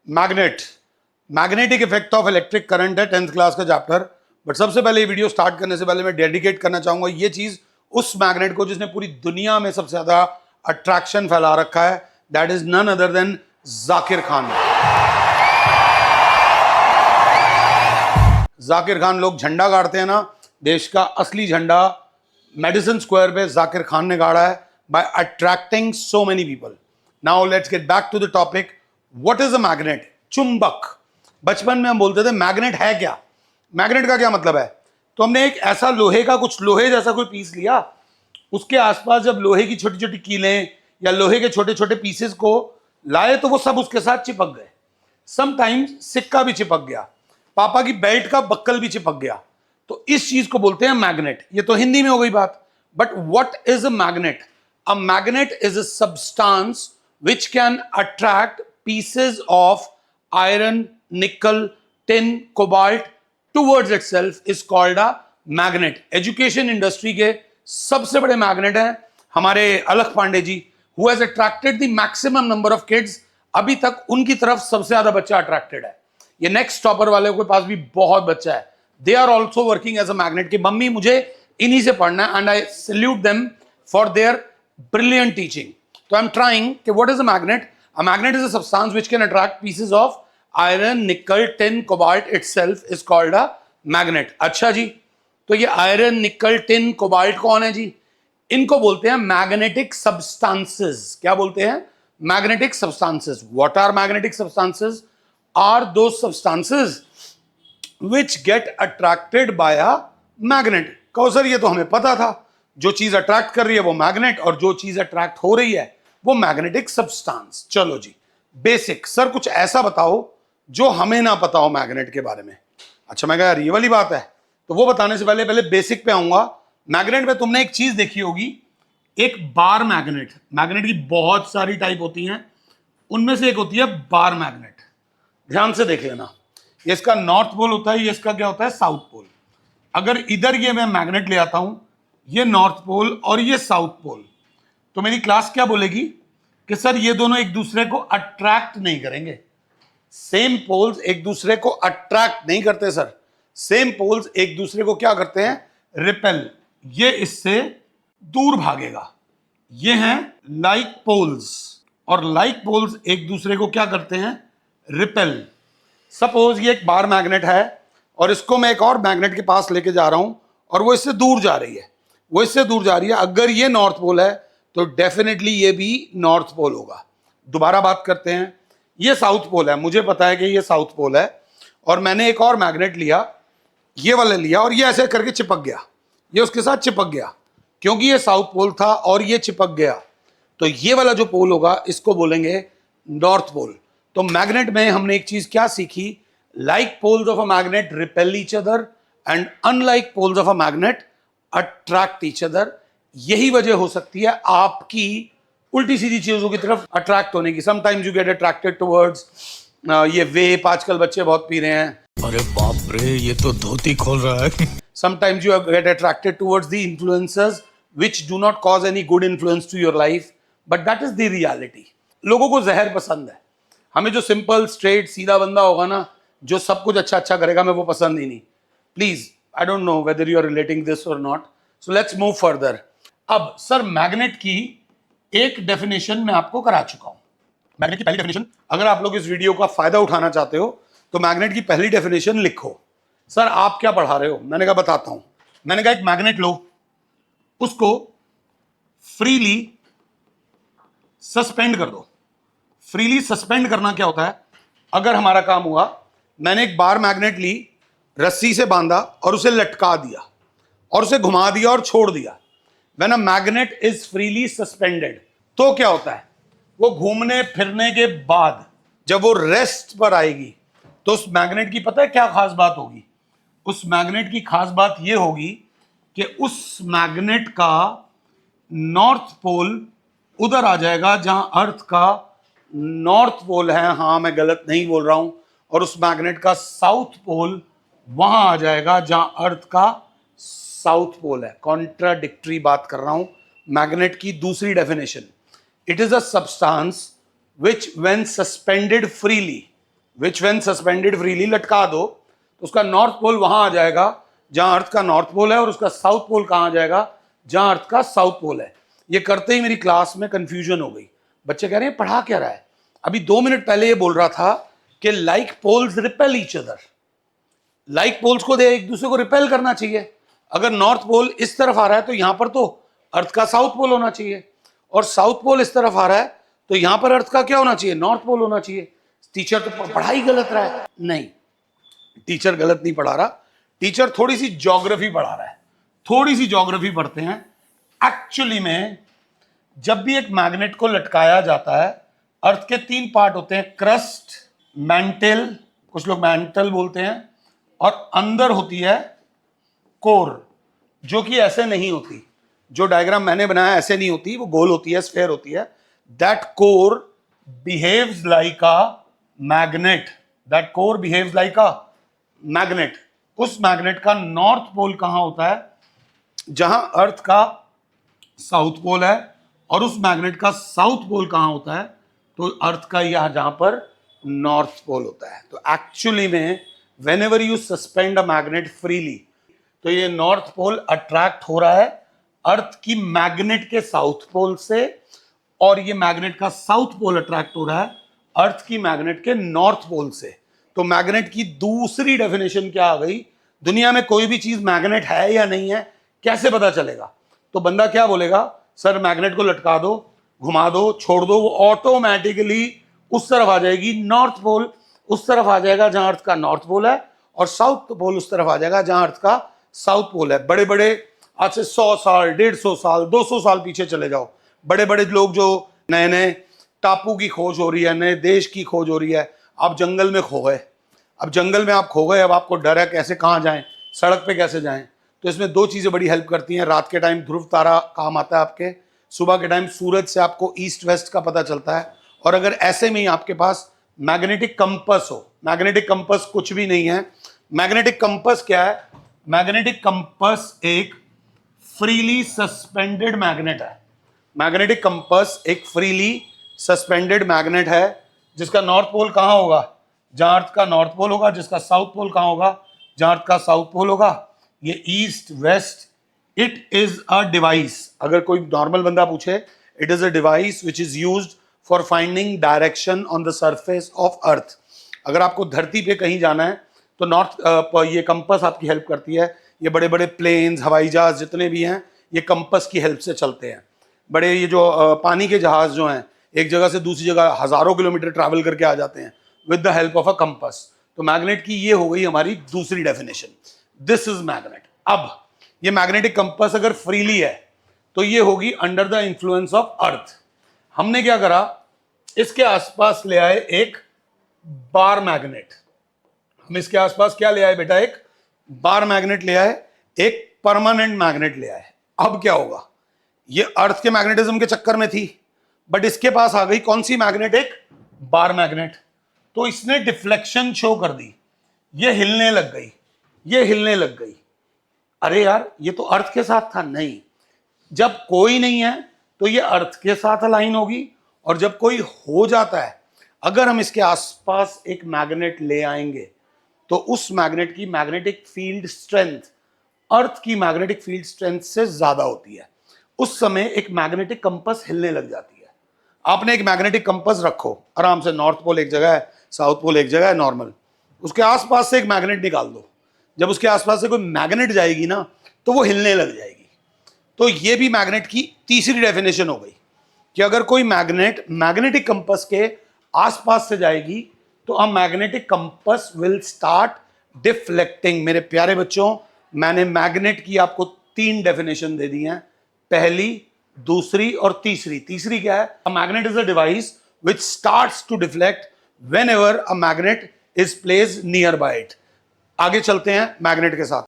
Magnet, magnetic effect of electric current है 10th class का chapter. But सबसे पहले ये वीडियो स्टार्ट करने से पहले मैं डेडिकेट करना चाहूंगा ये चीज उस मैग्नेट को जिसने पूरी दुनिया में सबसे ज्यादा अट्रैक्शन फैला रखा है। That is none other than Zakir Khan. Zakir Khan, लोग झंडा गाड़ते हैं ना, देश का असली झंडा मेडिसन स्क्वायर पे जाकिर खान ने गाड़ा है by attracting so many people. Now let's get back to the topic. What is a magnet? चुंबक। बचपन में हम बोलते थे मैग्नेट है क्या, मैग्नेट का क्या मतलब है। तो हमने एक ऐसा लोहे का, कुछ लोहे जैसा कोई पीस लिया, उसके आसपास जब लोहे की छोटी छोटी कीलें या लोहे के छोटे छोटे पीसेस को लाए तो वो सब उसके साथ चिपक गए। समटाइम्स सिक्का भी चिपक गया, पापा की बेल्ट का बक्कल भी चिपक गया। तो इस चीज को बोलते हैं मैग्नेट। ये तो हिंदी में हो गई बात। But what is a magnet? A magnet is a substance which can attract pieces of iron, nickel, tin, cobalt towards itself is called a magnet. Education industry के सबसे बड़े मैग्नेट हैं हमारे अलख Pandey ji, who has attracted the maximum number of kids। अभी तक उनकी तरफ सबसे ज्यादा बच्चा अट्रैक्टेड है। ये नेक्स्ट टॉपर वाले के पास भी बहुत बच्चा है। They are also working as a magnet की मम्मी मुझे इन्हीं से पढ़ना है and I salute them for their brilliant teaching. So I'm trying, okay, what is a magnet? A magnet is a substance which can attract pieces of iron, nickel, tin, cobalt itself is called a magnet. अच्छा जी, तो ये iron, निकल, tin, cobalt कौन है जी? इनको बोलते हैं magnetic substances. क्या बोलते हैं? Magnetic substances. What are magnetic substances? Are those substances which get attracted by a magnet। कहो सर ये तो हमें पता था, जो चीज अट्रैक्ट कर रही है वो मैग्नेट और जो चीज अट्रैक्ट हो रही है वो मैग्नेटिक सब्सटेंस। चलो जी, बेसिक। सर कुछ ऐसा बताओ जो हमें ना पता हो मैग्नेट के बारे में। अच्छा, मैं कहा यार ये वाली बात है, तो वो बताने से पहले पहले बेसिक पे आऊंगा। मैग्नेट में तुमने एक चीज देखी होगी, एक बार मैग्नेट। मैग्नेट की बहुत सारी टाइप होती हैं, उनमें से एक होती है बार मैग्नेट। ध्यान से देख लेना, ये इसका नॉर्थ पोल होता है, ये इसका क्या होता है? South pole. अगर इधर ये मैं मैग्नेट ले आता हूं, ये नॉर्थ पोल और ये साउथ पोल, तो मेरी क्लास क्या बोलेगी कि सर ये दोनों एक दूसरे को अट्रैक्ट नहीं करेंगे। सेम पोल्स एक दूसरे को अट्रैक्ट नहीं करते सर, सेम पोल्स एक दूसरे को क्या करते हैं? रिपेल। ये इससे दूर भागेगा। ये हैं लाइक पोल्स, और लाइक पोल्स एक दूसरे को क्या करते हैं? रिपेल। सपोज ये एक बार मैग्नेट है और इसको मैं एक और मैग्नेट के पास लेके जा रहा हूं और वो इससे दूर जा रही है, वो इससे दूर जा रही है। अगर ये नॉर्थ पोल है तो डेफिनेटली ये भी नॉर्थ पोल होगा। दोबारा बात करते हैं, ये साउथ पोल है, मुझे पता है कि ये साउथ पोल है, और मैंने एक और मैग्नेट लिया, ये वाला लिया, और ये ऐसे करके चिपक गया, ये उसके साथ चिपक गया क्योंकि ये साउथ पोल था और ये चिपक गया। तो ये वाला जो पोल होगा इसको बोलेंगे नॉर्थ पोल। तो मैग्नेट में हमने एक चीज क्या सीखी? Like poles of a magnet repel each other and unlike poles of a magnet attract each other. यही वजह हो सकती है आपकी उल्टी सीधी चीजों की तरफ अट्रैक्ट होने की। Sometimes you get attracted towards ये वेप, आजकल बच्चे बहुत पी रहे हैं। अरे बाप रे, ये तो धोती खोल रहा है। Sometimes you get attracted towards the influencers which do not cause any good influence to your life, but that is the reality। लोगों को जहर पसंद है। हमें जो सिंपल स्ट्रेट सीधा बंदा होगा ना, जो सब कुछ अच्छा अच्छा करेगा, मैं वो पसंद ही नहीं। Please, I don't know whether you are relating this और not, so let's move further. अब सर मैग्नेट की एक डेफिनेशन मैं आपको करा चुका हूं। मैग्नेट की पहली डेफिनेशन, अगर आप लोग इस वीडियो का फायदा उठाना चाहते हो तो मैग्नेट की पहली डेफिनेशन लिखो। सर आप क्या पढ़ा रहे हो? मैंने कहा बताता हूं। मैंने कहा एक मैग्नेट लो, उसको फ्रीली सस्पेंड कर दो। फ्रीली सस्पेंड करना क्या होता है? अगर हमारा काम हुआ, मैंने एक बार मैग्नेट ली, रस्सी से बांधा और उसे लटका दिया और उसे घुमा दिया और छोड़ दिया। When a magnet is freely suspended, तो क्या होता है? वो घूमने फिरने के बाद जब वो रेस्ट पर आएगी तो उस मैग्नेट की पता है क्या खास बात होगी? उस मैग्नेट की खास बात ये होगी कि उस मैग्नेट का नॉर्थ पोल उधर आ जाएगा जहां अर्थ का नॉर्थ पोल है। हाँ, मैं गलत नहीं बोल रहा हूं। और उस मैग्नेट का साउथ पोल वहां आ जाएगा जहां अर्थ का साउथ पोल है। कॉन्ट्राडिक्टरी बात कर रहा हूं। मैग्नेट की दूसरी definition, it is a substance which when suspended freely which when suspended freely, लटका दो तो उसका नॉर्थ पोल वहां आ जाएगा जहां अर्थ का नॉर्थ पोल है, और उसका साउथ पोल कहां आ जाएगा जहां अर्थ का साउथ पोल है। ये करते ही मेरी क्लास में कंफ्यूजन हो गई। बच्चे कह रहे हैं पढ़ा क्या रहा है? अभी 2 मिनट पहले ये बोल रहा था कि like poles repel each other. Like poles को दे एक दूसरे को रिपेल करना चाहिए। अगर नॉर्थ पोल इस तरफ आ रहा है तो यहां पर तो अर्थ का साउथ पोल होना चाहिए, और साउथ पोल इस तरफ आ रहा है तो यहां पर अर्थ का क्या होना चाहिए? नॉर्थ पोल होना चाहिए। टीचर तो पढ़ाई गलत रहा है। नहीं, टीचर गलत नहीं पढ़ा रहा, टीचर थोड़ी सी ज्योग्राफी पढ़ा रहा है। थोड़ी सी ज्योग्राफी पढ़ते हैं। एक्चुअली में जब भी एक मैग्नेट को लटकाया जाता है, अर्थ के 3 पार्ट होते हैं, क्रस्ट, मैंटल, कुछ लोग मैंटल बोलते हैं, और अंदर होती है कोर, जो कि ऐसे नहीं होती। जो डायग्राम मैंने बनाया ऐसे नहीं होती, वो गोल होती है, स्फेयर होती है। That core behaves like a magnet. That core behaves like a magnet. उस मैग्नेट का नॉर्थ पोल कहां होता है? जहां अर्थ का साउथ पोल है। और उस मैग्नेट का साउथ पोल कहां होता है? तो अर्थ का यहां जहां पर नॉर्थ पोल होता है। तो एक्चुअली में whenever you suspend a magnet freely, तो ये नॉर्थ पोल अट्रैक्ट हो रहा है अर्थ की मैग्नेट के साउथ पोल से, और ये मैग्नेट का साउथ पोल अट्रैक्ट हो रहा है अर्थ की मैग्नेट के नॉर्थ पोल से। तो मैग्नेट की दूसरी डेफिनेशन क्या आ गई? दुनिया में कोई भी चीज मैग्नेट है या नहीं है कैसे पता चलेगा? तो बंदा क्या बोलेगा, सर मैग्नेट को लटका दो, घुमा दो, छोड़ दो, वो ऑटोमेटिकली उस तरफ आ जाएगी। नॉर्थ पोल उस तरफ आ जाएगा जहां अर्थ का नॉर्थ पोल है, और साउथ पोल उस तरफ आ जाएगा जहां अर्थ का साउथ पोल है। बड़े बड़े आज से 100 साल, 150 साल, 200 साल पीछे चले जाओ, बड़े बड़े लोग जो नए नए टापू की खोज हो रही है, नए देश की खोज हो रही है, आप जंगल में खो गए। अब जंगल में आप खो गए, अब आपको डर है कैसे कहाँ जाएं, सड़क पे कैसे जाएं। तो इसमें 2 चीज़ें बड़ी हेल्प करती हैं। रात के टाइम ध्रुव तारा काम आता है आपके, सुबह के टाइम सूरज से आपको ईस्ट वेस्ट का पता चलता है। और अगर ऐसे में ही आपके पास मैग्नेटिक कंपस हो, मैग्नेटिक कंपस कुछ भी नहीं है। मैग्नेटिक कंपस क्या है? मैग्नेटिक कंपस एक फ्रीली सस्पेंडेड मैग्नेट है। मैग्नेटिक कंपस एक फ्रीली सस्पेंडेड मैग्नेट है, जिसका नॉर्थ पोल कहां होगा? जहां अर्थ का नॉर्थ पोल होगा। जिसका साउथ पोल कहां होगा? जहां अर्थ का साउथ पोल होगा। ये east west, it is a device. अगर कोई नॉर्मल बंदा पूछे, it is a device which is used for finding direction on the surface of earth. अगर आपको धरती पे कहीं जाना है तो ये कंपस आपकी हेल्प करती है। ये बड़े बड़े प्लेन्स, हवाई जहाज जितने भी हैं, ये कंपस की हेल्प से चलते हैं। बड़े ये जो पानी के जहाज जो हैं, एक जगह से दूसरी जगह हजारों किलोमीटर ट्रैवल करके आ जाते हैं with the help of a compass. तो मैग्नेट की ये हो गई हमारी दूसरी डेफिनेशन। This is magnet. अब ये मैग्नेटिक कंपस अगर फ्रीली है तो ये होगी under the influence of earth. हमने क्या करा, इसके आसपास ले आए एक बार मैग्नेट। हम इसके आसपास क्या ले आए बेटा? एक बार मैग्नेट ले आए, एक परमानेंट मैग्नेट ले आए। अब क्या होगा? ये अर्थ के मैग्नेटिज्म के चक्कर में थी, बट इसके पास आ गई कौन सी मैग्नेट? एक बार मैग्नेट। तो इसने डिफ्लेक्शन शो कर दी, ये हिलने लग गई, ये हिलने लग गई। अरे यार, ये तो अर्थ के साथ था। नहीं, जब कोई नहीं है तो ये अर्थ के साथ अलाइन होगी, और जब कोई हो जाता है, अगर हम इसके आसपास एक मैग्नेट ले आएंगे तो उस मैग्नेट की मैग्नेटिक फील्ड स्ट्रेंथ अर्थ की मैग्नेटिक फील्ड स्ट्रेंथ से ज्यादा होती है। उस समय एक मैग्नेटिक कंपस हिलने लग जाती है। आपने एक मैग्नेटिक कंपस रखो आराम से, नॉर्थ पोल एक जगह है, साउथ पोल एक जगह है नॉर्मल, उसके आसपास से एक मैग्नेट निकाल दो। जब उसके आसपास से कोई मैग्नेट जाएगी ना तो वो हिलने लग जाएगी। तो ये भी मैग्नेट की तीसरी डेफिनेशन हो गई कि अगर कोई मैग्नेट मैग्नेटिक कंपस के आसपास से जाएगी तो a magnetic compass will start deflecting. मेरे प्यारे बच्चों, मैंने मैग्नेट की आपको 3 डेफिनेशन दे दी हैं, पहली, दूसरी और तीसरी। तीसरी क्या है? A magnet is a device which starts to deflect whenever a magnet is placed nearby it. आगे चलते हैं मैग्नेट के साथ।